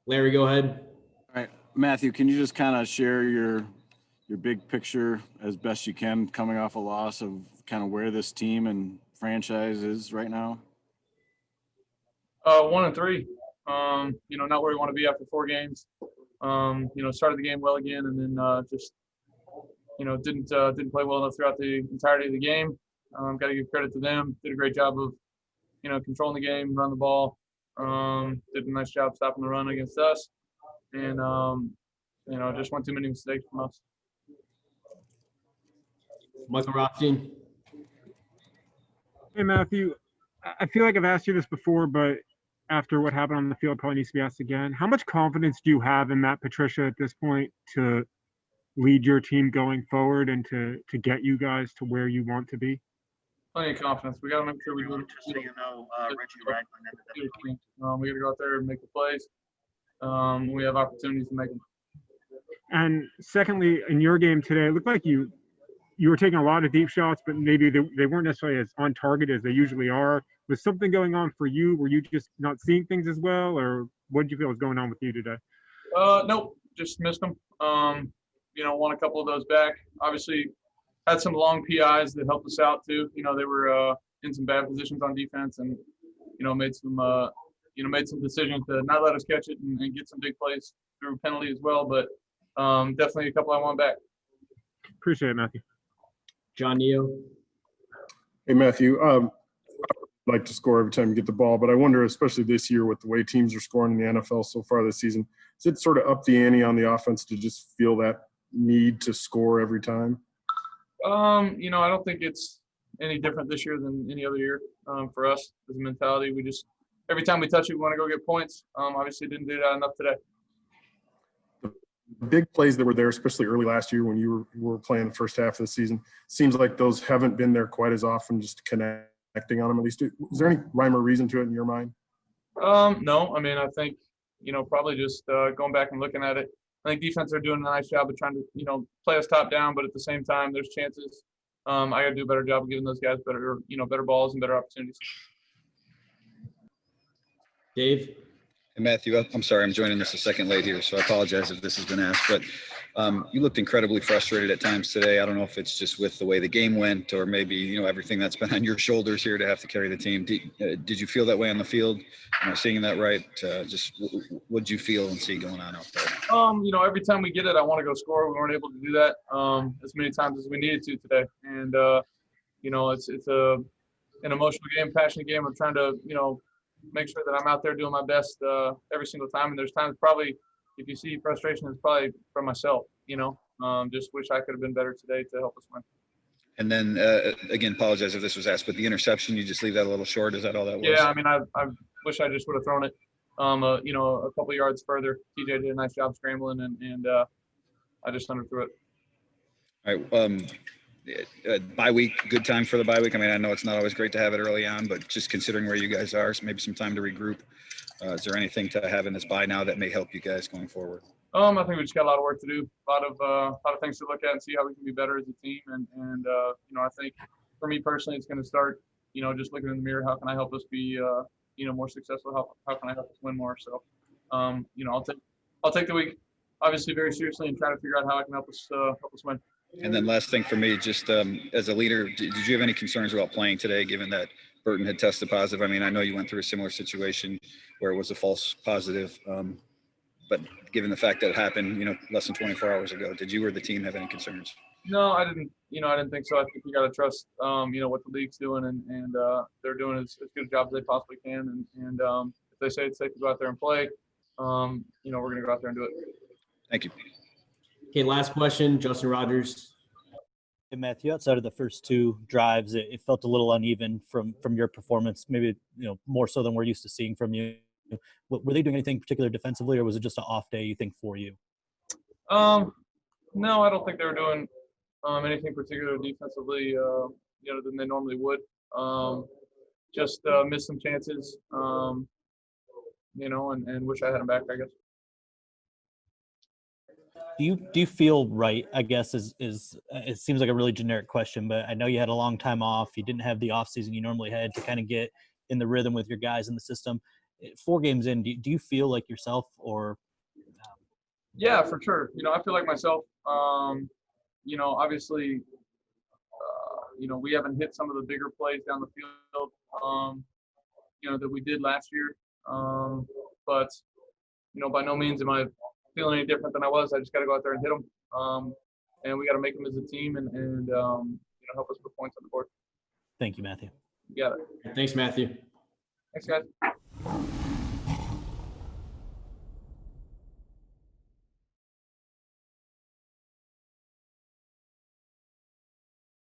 Larry, go ahead. All right, Matthew, can you just kind of share your big picture as best you can coming off a loss of kind of where this team and franchise is right now? 1-3. Not where we want to be after 4 games. Started the game well again, and then just didn't play well enough throughout the entirety of the game. Got to give credit to them. Did a great job of controlling the game, run the ball. Did a nice job stopping the run against us, and just went too many mistakes from us. Michael Rothstein. Hey, Matthew. I feel like I've asked you this before, but after what happened on the field, probably needs to be asked again. How much confidence do you have in Matt Patricia at this point to lead your team going forward and to get you guys to where you want to be? Plenty of confidence. We got to make sure we do it. Reggie Ragland ended up We got to go out there and make the plays. We have opportunities to make them. And secondly, in your game today, it looked like you were taking a lot of deep shots, but maybe they weren't necessarily as on target as they usually are. Was something going on for you? Were you just not seeing things as well, or what did you feel was going on with you today? Nope, just missed them. Won a couple of those back. Obviously, had some long PIs that helped us out too. They were in some bad positions on defense, and made some decisions to not let us catch it and get some big plays through penalty as well. But definitely a couple I want back. Appreciate it, Matthew. John Neo. Hey, Matthew. Like to score every time you get the ball, but I wonder, especially this year with the way teams are scoring in the NFL so far this season, is it sort of up the ante on the offense to just feel that need to score every time? I don't think it's any different this year than any other year for us as a mentality. We just, every time we touch it, we want to go get points. Obviously didn't do that enough today. The big plays that were there, especially early last year when you were playing the first half of the season, seems like those haven't been there quite as often, just connecting on them at least. Is there any rhyme or reason to it in your mind? No. I mean, I think, probably just going back and looking at it, I think defense are doing a nice job of trying to, play us top down, but at the same time, there's chances. I got to do a better job of giving those guys better balls and better opportunities. Dave. Hey, Matthew, I'm sorry, I'm joining this a second late here, so I apologize if this has been asked, but you looked incredibly frustrated at times today. I don't know if it's just with the way the game went or maybe, everything that's been on your shoulders here to have to carry the team. Did you feel that way on the field? Am I seeing that right? Just what did you feel and see going on out there? Every time we get it, I want to go score. We weren't able to do that as many times as we needed to today. And, it's an emotional game, passionate game. I'm trying to, make sure that I'm out there doing my best every single time. And there's times probably, if you see frustration, it's probably from myself, just wish I could have been better today to help us win. And then, again, apologize if this was asked, but the interception, you just leave that a little short. Is that all that was? Yeah, I mean, I wish I just would have thrown it, a couple yards further. TJ did a nice job scrambling, and I just underthrew it. All right. Bye week, good time for the bye week. I mean, I know it's not always great to have it early on, but just considering where you guys are, so maybe some time to regroup. Is there anything to have in this bye now that may help you guys going forward? I think we just got a lot of work to do, a lot of things to look at and see how we can be better as a team. And I think for me personally, it's going to start, just looking in the mirror. How can I help us be, more successful? How can I help us win more? So, I'll take the week obviously very seriously and try to figure out how I can help us win. And then last thing for me, just as a leader, did you have any concerns about playing today, given that Burton had tested positive? I mean, I know you went through a similar situation where it was a false positive, but given the fact that it happened, less than 24 hours ago, did you or the team have any concerns? No, I didn't. I didn't think so. I think you got to trust, what the league's doing, and they're doing as good a job as they possibly can. And if they say it's safe to go out there and play, we're going to go out there and do it. Thank you. Okay, last question, Justin Rogers. Hey, Matthew, outside of the first 2 drives, it felt a little uneven from your performance, maybe, more so than we're used to seeing from you. Were they doing anything particular defensively, or was it just an off day, you think, for you? No, I don't think they were doing anything particular defensively, than they normally would. Just missed some chances, and wish I had them back, I guess. Do you feel right, I guess, is it seems like a really generic question, but I know you had a long time off. You didn't have the off season you normally had to kind of get in the rhythm with your guys in the system. 4 games in, do you feel like yourself or? Yeah, for sure. I feel like myself. Obviously, we haven't hit some of the bigger plays down the field, that we did last year. But by no means am I feeling any different than I was. I just got to go out there and hit them. And we got to make them as a team and help us put points on the board. Thank you, Matthew. You got it. Thanks, Matthew. Thanks, guys.